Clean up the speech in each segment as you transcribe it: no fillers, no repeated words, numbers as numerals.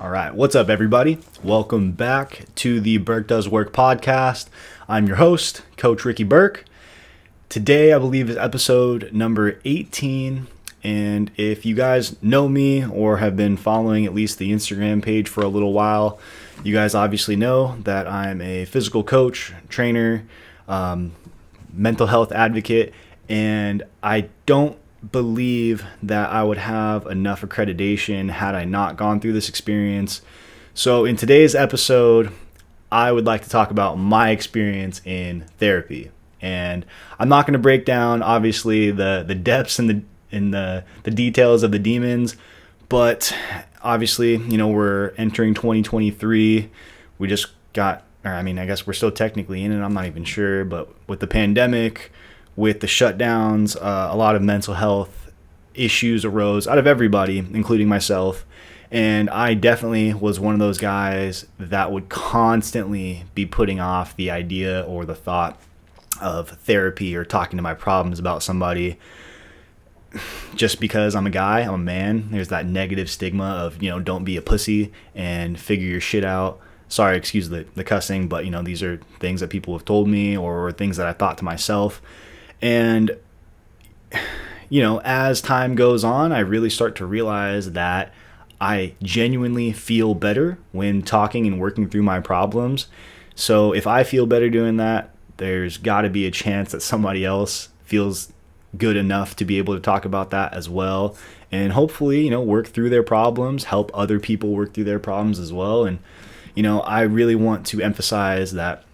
All right, what's up, everybody? Welcome back to the Burke Does Work podcast. I'm your host, Coach Ricky Burke. Today, I believe, is episode number 18. And if you guys know me or have been following at least the Instagram page for a little while, you guys obviously know that I'm a physical coach, trainer, mental health advocate, and I don't believe that I would have enough accreditation had I not gone through this experience. So in today's episode, I would like to talk about my experience in therapy. And I'm not going to break down, obviously, the depths and the details of the demons, but obviously, we're entering 2023. We just got, I guess we're still technically in it. I'm not even sure, but with the pandemic, with the shutdowns, a lot of mental health issues arose out of everybody, including myself. And I definitely was one of those guys that would constantly be putting off the idea or the thought of therapy or talking to my problems about somebody. Just because I'm a guy, I'm a man, there's that negative stigma of, don't be a pussy and figure your shit out. Sorry, excuse the cussing, but, these are things that people have told me or things that I thought to myself. And, as time goes on, I really start to realize that I genuinely feel better when talking and working through my problems. So if I feel better doing that, there's got to be a chance that somebody else feels good enough to be able to talk about that as well. And hopefully, work through their problems, help other people work through their problems as well. And, I really want to emphasize that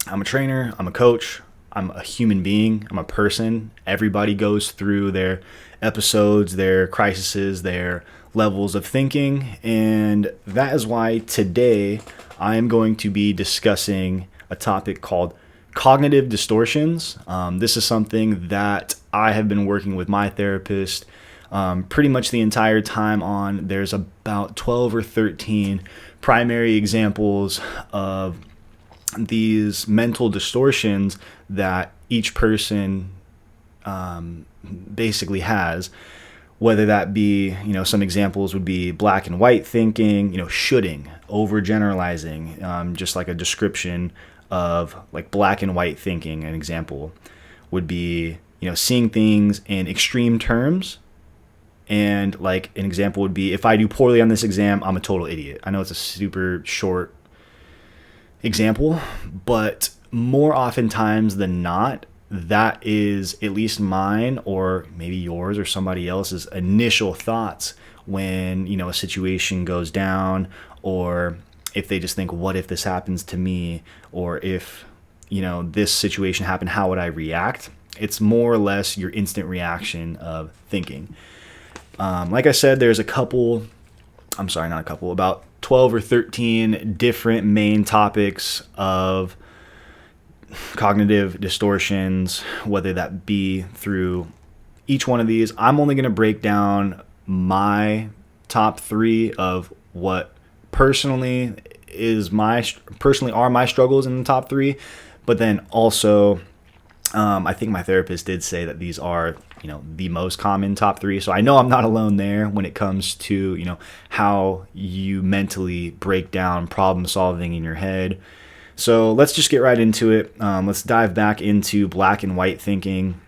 I'm a trainer, I'm a coach, I'm a human being, I'm a person. Everybody goes through their episodes, their crises, their levels of thinking. And that is why today I am going to be discussing a topic called cognitive distortions. This is something that I have been working with my therapist pretty much the entire time on. There's about 12 or 13 primary examples of these mental distortions that each person basically has, whether that be, some examples would be black and white thinking, shoulding, overgeneralizing, just like a description of like black and white thinking. An example would be, seeing things in extreme terms. And like an example would be, if I do poorly on this exam, I'm a total idiot. I know it's a super short example, but more oftentimes than not, that is at least mine or maybe yours or somebody else's initial thoughts when, a situation goes down, or if they just think, what if this happens to me? Or if, this situation happened, how would I react? It's more or less your instant reaction of thinking. Like I said, there's about 12 or 13 different main topics of cognitive distortions, whether that be through each one of these. I'm only going to break down my top 3 of what personally are my struggles in the top 3, but then also I think my therapist did say that these are the most common top 3. So I know I'm not alone there when it comes to, how you mentally break down problem solving in your head. So let's just get right into it. Let's dive back into black and white thinking.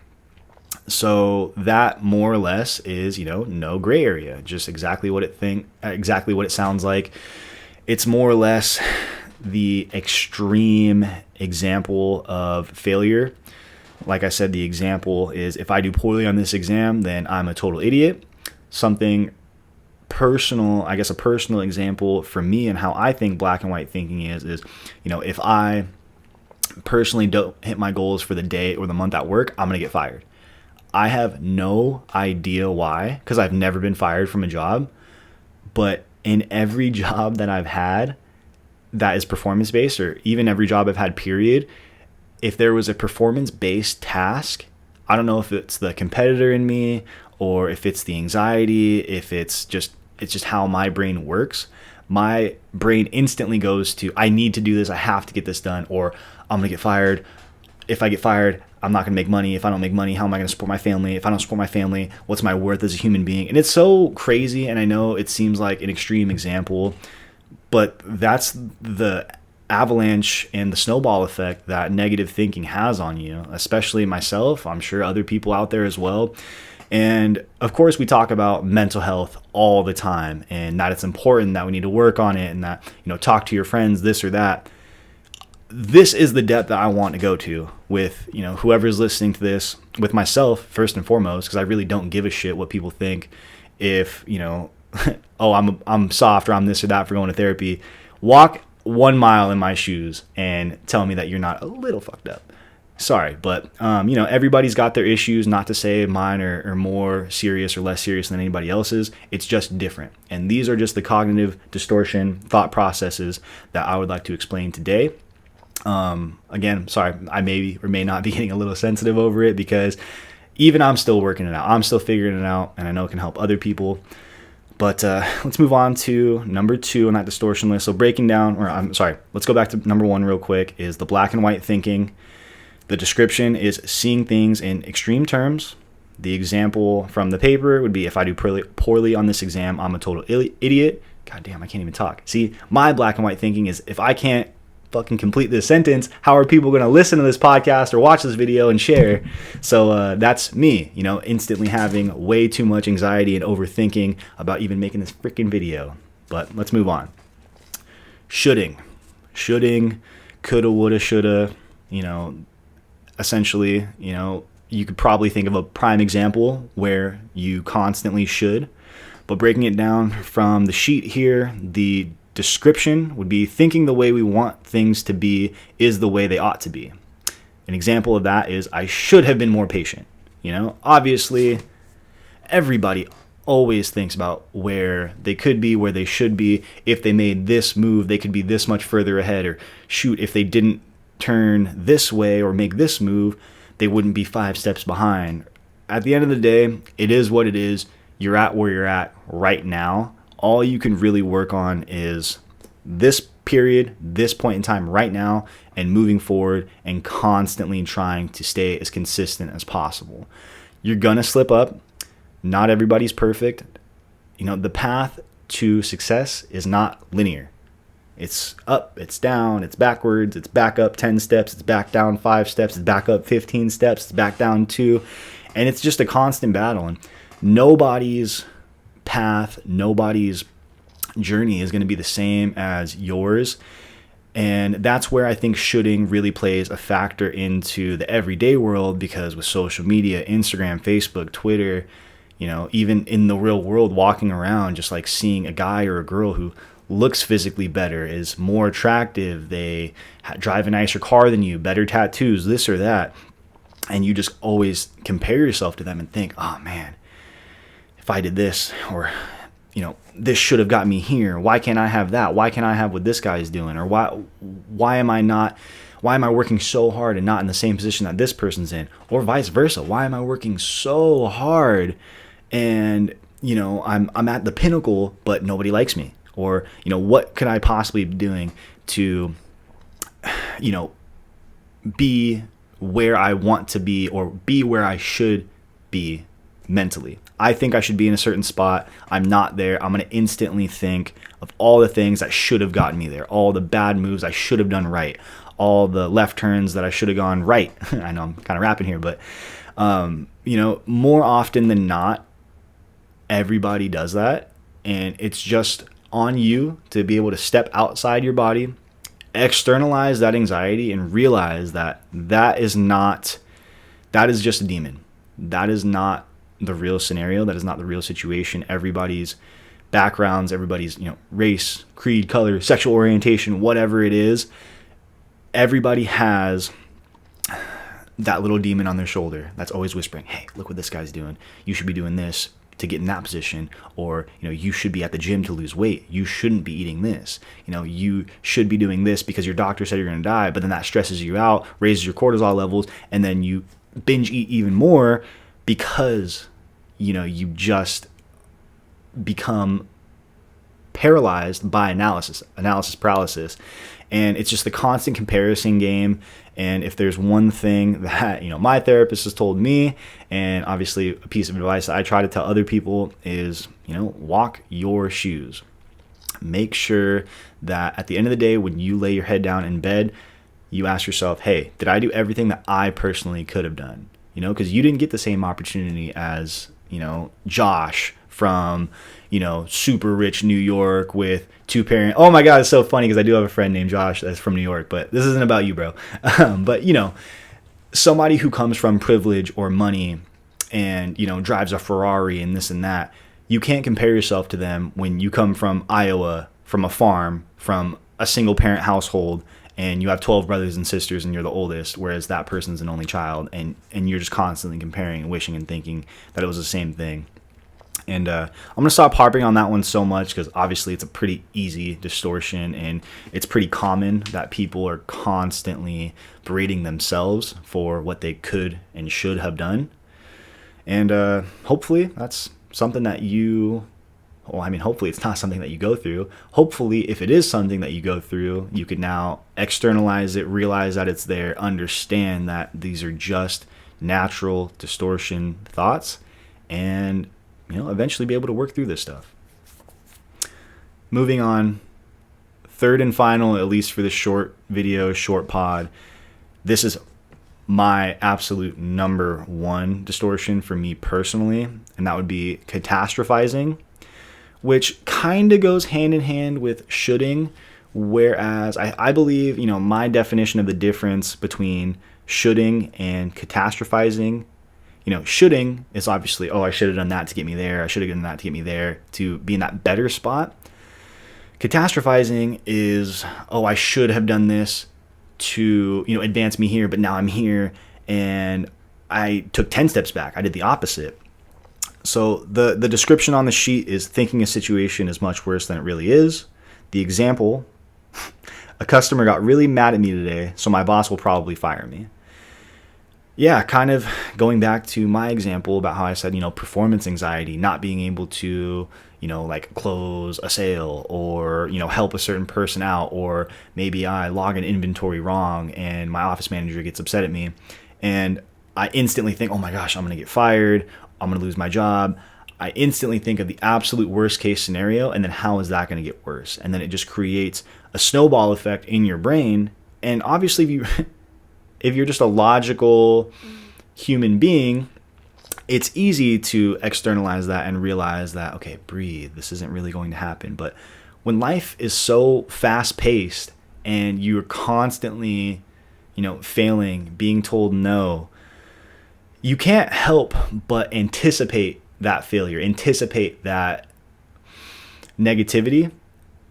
So that more or less is, no gray area, just exactly what it sounds like. It's more or less the extreme example of failure. Like I said, the example is, if I do poorly on this exam, then I'm a total idiot. Something personal, I guess a personal example for me and how I think black and white thinking is, if I personally don't hit my goals for the day or the month at work, I'm going to get fired. I have no idea why, because I've never been fired from a job. But in every job that I've had that is performance-based, or even every job I've had, period, if there was a performance-based task, I don't know if it's the competitor in me or if it's the anxiety, if it's just how my brain works. My brain instantly goes to, I need to do this, I have to get this done, or I'm going to get fired. If I get fired, I'm not going to make money. If I don't make money, how am I going to support my family? If I don't support my family, what's my worth as a human being? And it's so crazy. And I know it seems like an extreme example, but that's the avalanche and the snowball effect that negative thinking has on you, especially myself. I'm sure other people out there as well. And of course, we talk about mental health all the time, and that it's important, that we need to work on it, and that, talk to your friends, this or that. This is the depth that I want to go to with, whoever's listening to this, with myself first and foremost, because I really don't give a shit what people think. If, oh, I'm soft, or I'm this or that for going to therapy. Walk 1 mile in my shoes and tell me that you're not a little fucked up. Sorry, but everybody's got their issues. Not to say mine are more serious or less serious than anybody else's. It's just different. And these are just the cognitive distortion thought processes that I would like to explain today. Again, sorry, I may or may not be getting a little sensitive over it, because even I'm still working it out. I'm still figuring it out, and I know it can help other people. But let's move on to number 2 on that distortion list. So breaking down, let's go back to number 1 real quick, is the black and white thinking. The description is seeing things in extreme terms. The example from the paper would be, if I do poorly on this exam, I'm a total idiot. God damn, I can't even talk. See, my black and white thinking is, if I can't fucking complete this sentence, how are people going to listen to this podcast or watch this video and share? So that's me, instantly having way too much anxiety and overthinking about even making this freaking video. But let's move on. Shoulding, coulda, woulda, shoulda, essentially, you could probably think of a prime example where you constantly should. But breaking it down from the sheet here, the description would be, thinking the way we want things to be is the way they ought to be. An example of that is, I should have been more patient. Obviously, everybody always thinks about where they could be, where they should be. If they made this move, they could be this much further ahead. Or shoot, if they didn't turn this way or make this move, they wouldn't be 5 steps behind. At the end of the day, it is what it is. You're at where you're at right now. All you can really work on is this period, this point in time right now, and moving forward, and constantly trying to stay as consistent as possible. You're gonna slip up. Not everybody's perfect. The path to success is not linear. It's up, it's down, it's backwards, it's back up 10 steps, it's back down 5 steps, it's back up 15 steps, it's back down 2. And it's just a constant battle. And nobody's path, nobody's journey is going to be the same as yours. And that's where I think shoulding really plays a factor into the everyday world, because with social media, Instagram, Facebook, Twitter, even in the real world, walking around, just like seeing a guy or a girl who looks physically better, is more attractive, they drive a nicer car than you, better tattoos, this or that, and you just always compare yourself to them and think, oh man, if I did this, or this should have got me here, why can't I have that? Why can't I have what this guy is doing? Or why am I working so hard and not in the same position that this person's in? Or vice versa, why am I working so hard and I'm at the pinnacle but nobody likes me? Or what could I possibly be doing to be where I want to be, or be where I should be mentally? I think I should be in a certain spot. I'm not there. I'm going to instantly think of all the things that should have gotten me there, all the bad moves I should have done right, all the left turns that I should have gone right. I know I'm kind of rapping here, but more often than not, everybody does that, and it's just on you to be able to step outside your body, externalize that anxiety, and realize that that is just a demon. That is not the real scenario. That is not the real situation. Everybody's backgrounds, everybody's race, creed, color, sexual orientation, whatever it is, everybody has that little demon on their shoulder that's always whispering, hey, look what this guy's doing. You should be doing this to get in that position. Or you should be at the gym to lose weight. You shouldn't be eating this. You should be doing this because your doctor said you're going to die. But then that stresses you out, raises your cortisol levels, and then you binge eat even more, because you just become paralyzed by analysis paralysis. And it's just the constant comparison game. And if there's one thing that, my therapist has told me, and obviously a piece of advice that I try to tell other people is, walk your shoes. Make sure that at the end of the day, when you lay your head down in bed, you ask yourself, hey, did I do everything that I personally could have done? Because you didn't get the same opportunity as, Josh from, super rich New York with 2 parents. Oh my God, it's so funny because I do have a friend named Josh that's from New York, but this isn't about you, bro. But, somebody who comes from privilege or money and, drives a Ferrari and this and that, you can't compare yourself to them when you come from Iowa, from a farm, from a single parent household, and you have 12 brothers and sisters and you're the oldest, whereas that person's an only child, and you're just constantly comparing and wishing and thinking that it was the same thing. And I'm going to stop harping on that one so much because obviously it's a pretty easy distortion, and it's pretty common that people are constantly berating themselves for what they could and should have done. And hopefully that's something that hopefully it's not something that you go through. Hopefully, if it is something that you go through, you can now externalize it, realize that it's there, understand that these are just natural distortion thoughts, and eventually be able to work through this stuff. Moving on, third and final, at least for this short video, short pod, this is my absolute number one distortion for me personally, and that would be catastrophizing, which kind of goes hand in hand with shoulding, whereas I believe, my definition of the difference between shoulding and catastrophizing, shoulding is obviously, I should have done that to get me there, I should have done that to get me there, to be in that better spot. Catastrophizing is, I should have done this to, advance me here, but now I'm here, and I took 10 steps back. I did the opposite. So the description on the sheet is thinking a situation is much worse than it really is. The example, a customer got really mad at me today, so my boss will probably fire me. Yeah, kind of going back to my example about how I said, performance anxiety, not being able to, close a sale or, help a certain person out, or maybe I log an inventory wrong and my office manager gets upset at me and I instantly think, oh my gosh, I'm going to get fired. I'm going to lose my job. I instantly think of the absolute worst case scenario, and then how is that going to get worse? And then it just creates a snowball effect in your brain. And obviously, if you're just a logical human being, it's easy to externalize that and realize that, okay, breathe, this isn't really going to happen. But when life is so fast-paced and you're constantly, failing, being told no, you can't help but anticipate that failure, anticipate that negativity.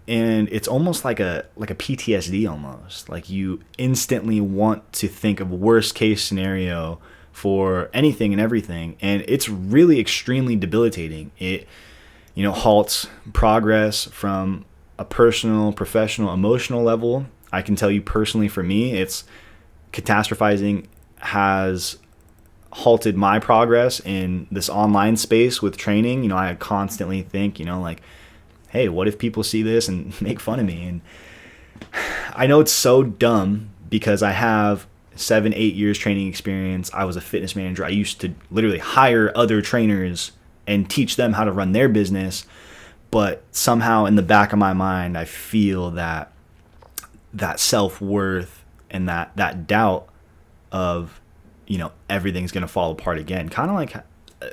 And it's almost like a PTSD almost. Like you instantly want to think of worst case scenario for anything and everything. And it's really extremely debilitating. It, halts progress from a personal, professional, emotional level. I can tell you personally, for me, it's catastrophizing has halted my progress in this online space with training. I constantly think, hey, what if people see this and make fun of me? And I know it's so dumb because I have 7-8 years training experience. I was a fitness manager. I used to literally hire other trainers and teach them how to run their business. But somehow in the back of my mind, I feel that self-worth and that doubt of, everything's going to fall apart again. Kind of like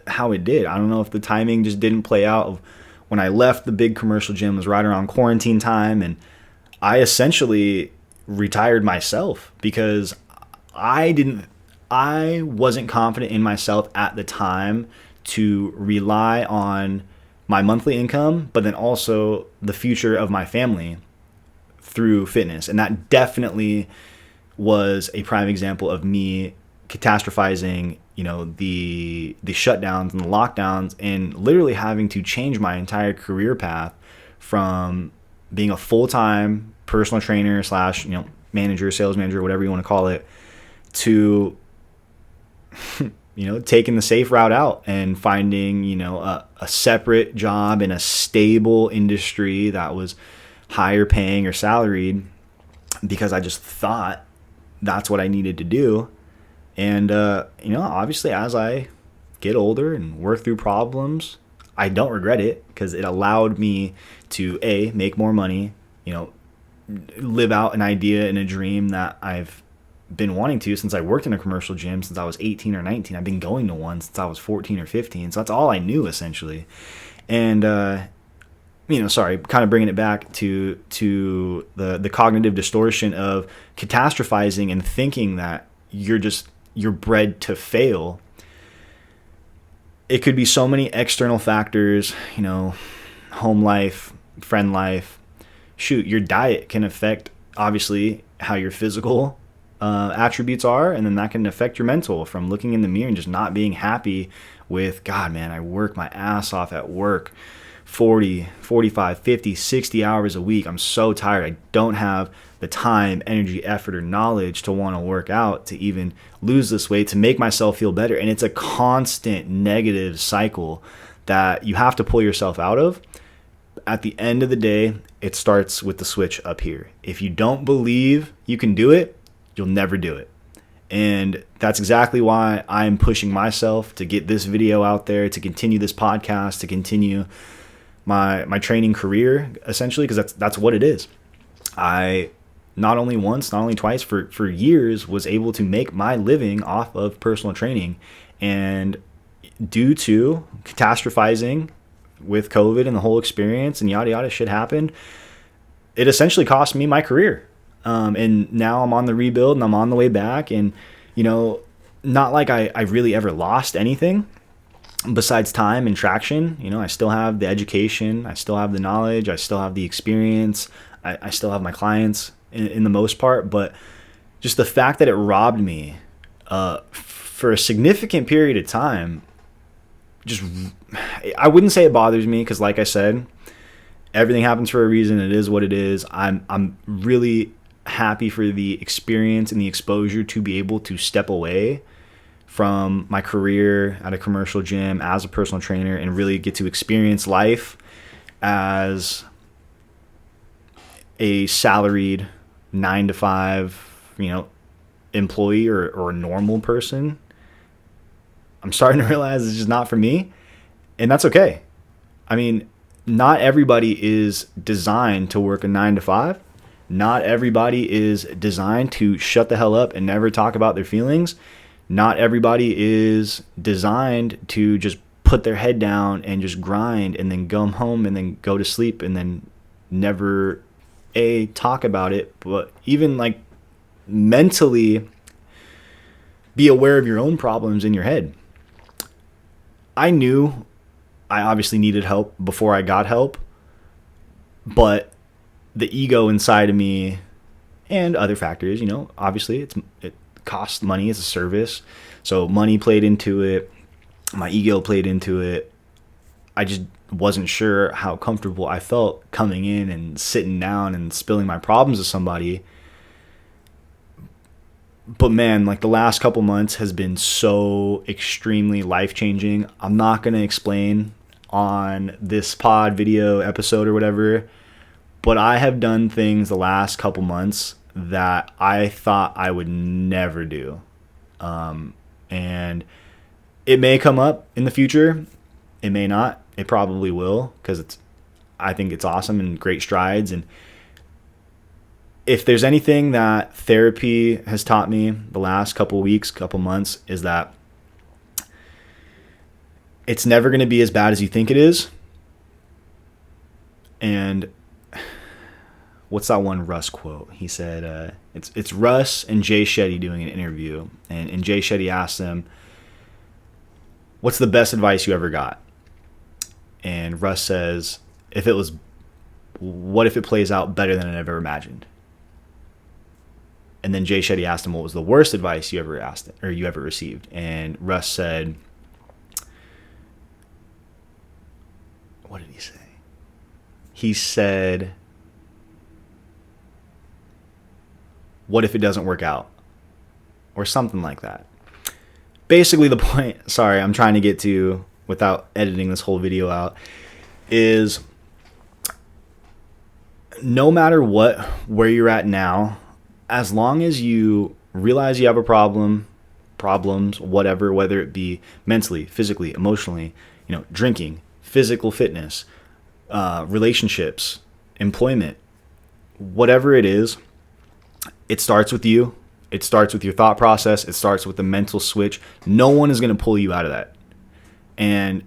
how it did. I don't know if the timing just didn't play out of when I left the big commercial gym was right around quarantine time, and I essentially retired myself because I wasn't confident in myself at the time to rely on my monthly income, but then also the future of my family through fitness. And that definitely was a prime example of me catastrophizing, the shutdowns and the lockdowns, and literally having to change my entire career path from being a full-time personal trainer / manager, sales manager, whatever you want to call it, to taking the safe route out and finding, a separate job in a stable industry that was higher paying or salaried, because I just thought that's what I needed to do. And, obviously as I get older and work through problems, I don't regret it, because it allowed me to make more money, live out an idea and a dream that I've been wanting to since I worked in a commercial gym since I was 18 or 19. I've been going to one since I was 14 or 15. So that's all I knew essentially. And, sorry, kind of bringing it back to the cognitive distortion of catastrophizing and thinking that you're bred to fail. It could be so many external factors, home life, friend life. Shoot, your diet can affect, obviously, how your physical attributes are, and then that can affect your mental, from looking in the mirror and just not being happy with, God, man, I work my ass off at work 40, 45, 50, 60 hours a week. I'm so tired. I don't have the time, energy, effort, or knowledge to want to work out, to even lose this weight, to make myself feel better. And it's a constant negative cycle that you have to pull yourself out of. At the end of the day, it starts with the switch up here. If you don't believe you can do it, you'll never do it. And that's exactly why I'm pushing myself to get this video out there, to continue this podcast, to continue my training career, essentially, because that's what it is. I not only once, not only twice, for years was able to make my living off of personal training. And due to catastrophizing with COVID and the whole experience and yada yada shit happened, it essentially cost me my career. And now I'm on the rebuild and I'm on the way back. And, not like I really ever lost anything besides time and traction. I still have the education, I still have the knowledge, I still have the experience, I still have my clients in the most part. But just the fact that it robbed me for a significant period of time, I wouldn't say it bothers me, because like I said, everything happens for a reason. It is what it is. I'm really happy for the experience and the exposure to be able to step away from my career at a commercial gym as a personal trainer and really get to experience life as a salaried 9-to-5, employee or a normal person. I'm starting to realize it's just not for me, and that's okay. I mean, not everybody is designed to work a 9-to-5. Not everybody is designed to shut the hell up and never talk about their feelings. Not everybody is designed to just put their head down and just grind and then come home and then go to sleep and then never talk about it, but even like mentally be aware of your own problems in your head. I knew I obviously needed help before I got help, but the ego inside of me and other factors, obviously it costs money as a service. So money played into it. My ego played into it. I just wasn't sure how comfortable I felt coming in and sitting down and spilling my problems to somebody. But man, like the last couple months has been so extremely life-changing. I'm not going to explain on this pod video episode or whatever, but I have done things the last couple months that I thought I would never do. And it may come up in the future. It may not. It probably will, because I think it's awesome and great strides. And if there's anything that therapy has taught me the last couple weeks, couple months, is that it's never going to be as bad as you think it is. And what's that one Russ quote? He said, it's Russ and Jay Shetty doing an interview. And Jay Shetty asked them, what's the best advice you ever got? And Russ says, what if it plays out better than I ever imagined? And then Jay Shetty asked him, what was the worst advice you ever asked or you ever received? And Russ said, what did he say? He said, what if it doesn't work out? Or something like that. basically the point, sorry, I'm trying to get to without editing this whole video out, is no matter what, where you're at now, as long as you realize you have a problems, whatever, whether it be mentally, physically, emotionally, drinking, physical fitness, relationships, employment, whatever it is, it starts with you. It starts with your thought process. It starts with the mental switch. No one is going to pull you out of that. And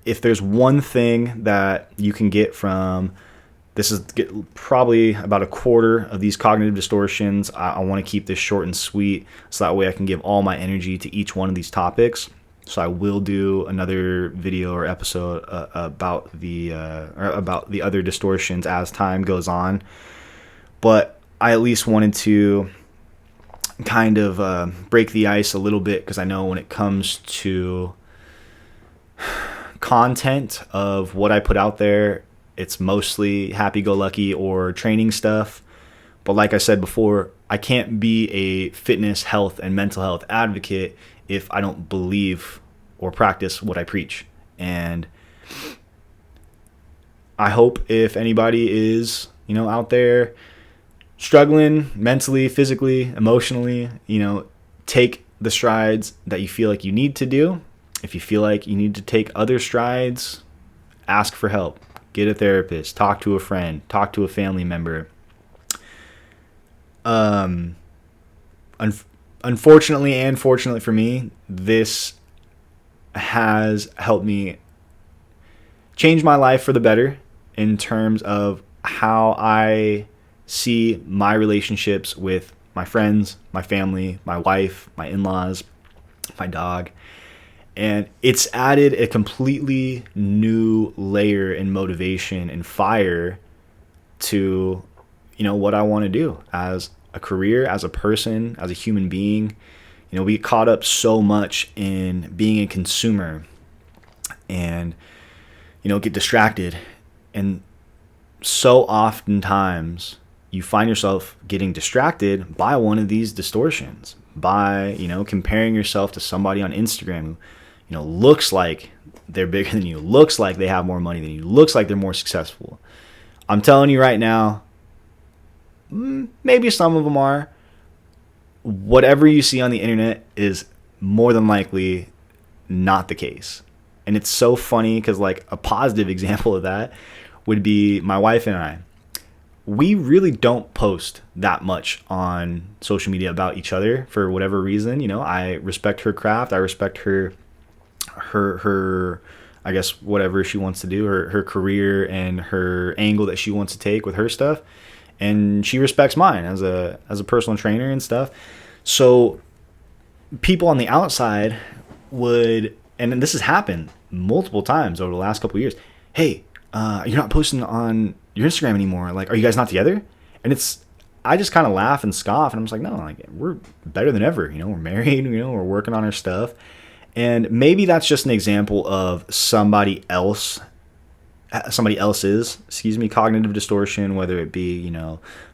if there's one thing that you can get from this, is probably about a quarter of these cognitive distortions. I want to keep this short and sweet so that way I can give all my energy to each one of these topics. So I will do another video or episode about the other distortions as time goes on. But I at least wanted to kind of break the ice a little bit, because I know when it comes to content of what I put out there, it's mostly happy-go-lucky or training stuff. But like I said before, I can't be a fitness, health, and mental health advocate if I don't believe or practice what I preach. And I hope if anybody is, out there struggling mentally, physically, emotionally, take the strides that you feel like you need to do. If you feel like you need to take other strides, ask for help. Get a therapist, talk to a friend, talk to a family member. Unfortunately and fortunately for me, this has helped me change my life for the better in terms of how I see my relationships with my friends, my family, my wife, my in-laws, my dog. And it's added a completely new layer in motivation and fire to, what I want to do as a career, as a person, as a human being. We get caught up so much in being a consumer and, get distracted. And so oftentimes you find yourself getting distracted by one of these distortions, by, comparing yourself to somebody on Instagram who, looks like they're bigger than you, looks like they have more money than you, looks like they're more successful. I'm telling you right now, maybe some of them are. Whatever you see on the internet is more than likely not the case. And it's so funny because, like, a positive example of that would be my wife and I. We really don't post that much on social media about each other for whatever reason. I respect her craft. I respect her I guess whatever she wants to do, her career and her angle that she wants to take with her stuff. And she respects mine as a personal trainer and stuff. So people on the outside would, and this has happened multiple times over the last couple of years. Hey, you're not posting on your Instagram anymore. Like, are you guys not together? And I just kind of laugh and scoff, and I'm just like, no, like, we're better than ever. We're married, we're working on our stuff. And maybe that's just an example of somebody else's, cognitive distortion, whether it be,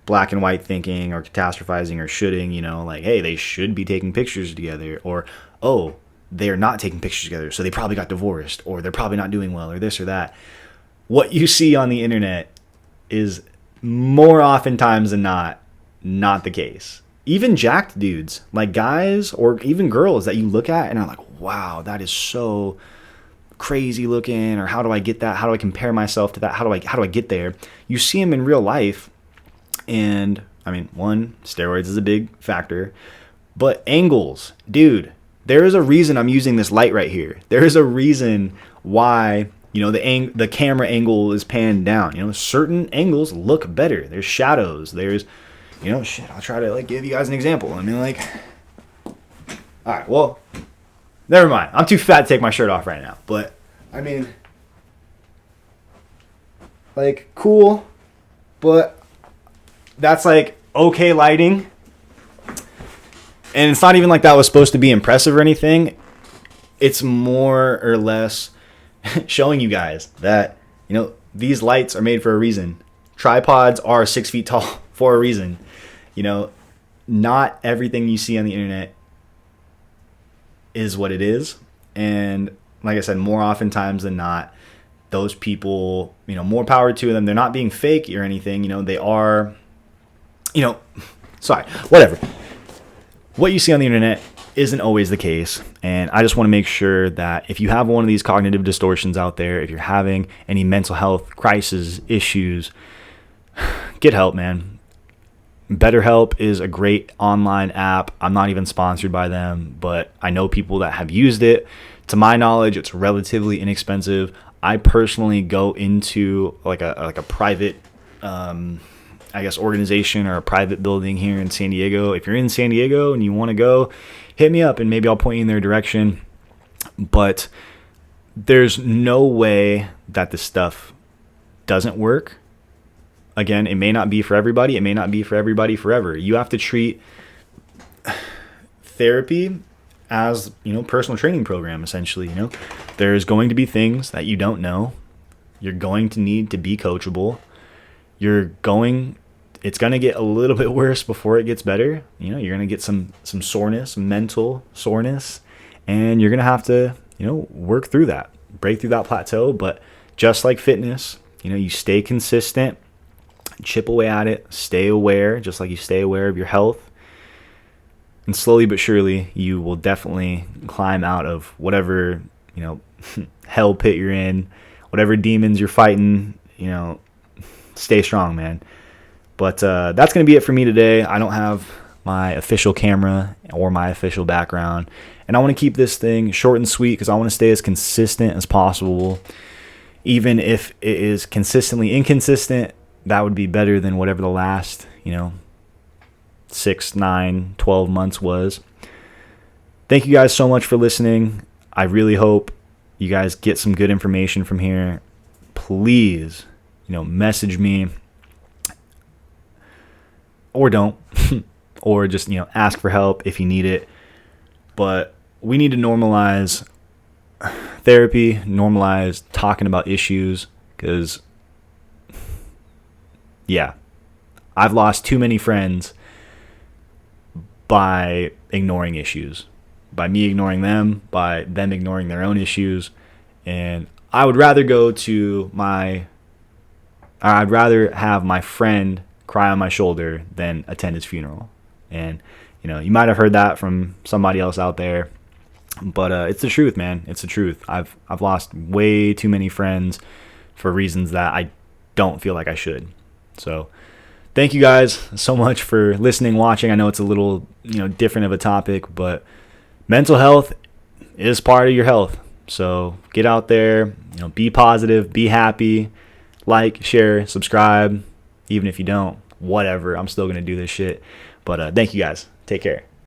black and white thinking or catastrophizing or shoulding, like, hey, they should be taking pictures together, or, oh, they're not taking pictures together, so they probably got divorced, or they're probably not doing well, or this or that. What you see on the internet is more oftentimes than not the case. Even jacked dudes, like guys or even girls that you look at and are like, wow, that is so crazy looking, or how do I get that? How do I compare myself to that? How do I get there? You see them in real life, and I mean, one, steroids is a big factor, but angles, dude, there is a reason I'm using this light right here. There is a reason why, the camera angle is panned down. Certain angles look better. There's shadows. There's, I'll try to give you guys an example. I mean, all right, well, never mind. I'm too fat to take my shirt off right now. But, I mean, cool. But that's, okay lighting. And it's not even like that was supposed to be impressive or anything. It's more or less showing you guys that, these lights are made for a reason. Tripods are 6 feet tall for a reason. Not everything you see on the internet is what it is. And like I said, more oftentimes than not, those people, more power to them. They're not being fake or anything. They are, sorry, whatever. What you see on the internet isn't always the case. And I just want to make sure that if you have one of these cognitive distortions out there, if you're having any mental health crisis issues, get help, man. BetterHelp is a great online app. I'm not even sponsored by them, but I know people that have used it. To my knowledge, it's relatively inexpensive. I personally go into like a private, organization or a private building here in San Diego. If you're in San Diego and you want to go, hit me up and maybe I'll point you in their direction. But there's no way that this stuff doesn't work. Again, it may not be for everybody. It may not be for everybody forever. You have to treat therapy as, personal training program, essentially. There's going to be things that you don't know. You're going to need to be coachable. It's going to get a little bit worse before it gets better. You're going to get some soreness, mental soreness, and you're going to have to, work through that, break through that plateau. But just like fitness, you stay consistent, chip away at it, stay aware, just like you stay aware of your health. And slowly but surely, you will definitely climb out of whatever, hell pit you're in, whatever demons you're fighting, stay strong, man. But that's going to be it for me today. I don't have my official camera or my official background. And I want to keep this thing short and sweet because I want to stay as consistent as possible. Even if it is consistently inconsistent, that would be better than whatever the last, 6, 9, 12 months was. Thank you guys so much for listening. I really hope you guys get some good information from here. Please, message me or don't, or just, ask for help if you need it. But we need to normalize therapy, normalize talking about issues, because, yeah, I've lost too many friends by ignoring issues, by me ignoring them, by them ignoring their own issues. And I would rather I'd rather have my friend cry on my shoulder than attend his funeral. And, you might have heard that from somebody else out there, but it's the truth, man. It's the truth. I've lost way too many friends for reasons that I don't feel like I should. So thank you guys so much for listening, watching. I know it's a little, different of a topic, but mental health is part of your health. So get out there, be positive, be happy, like, share, subscribe. Even if you don't, whatever, I'm still going to do this shit. But thank you guys. Take care.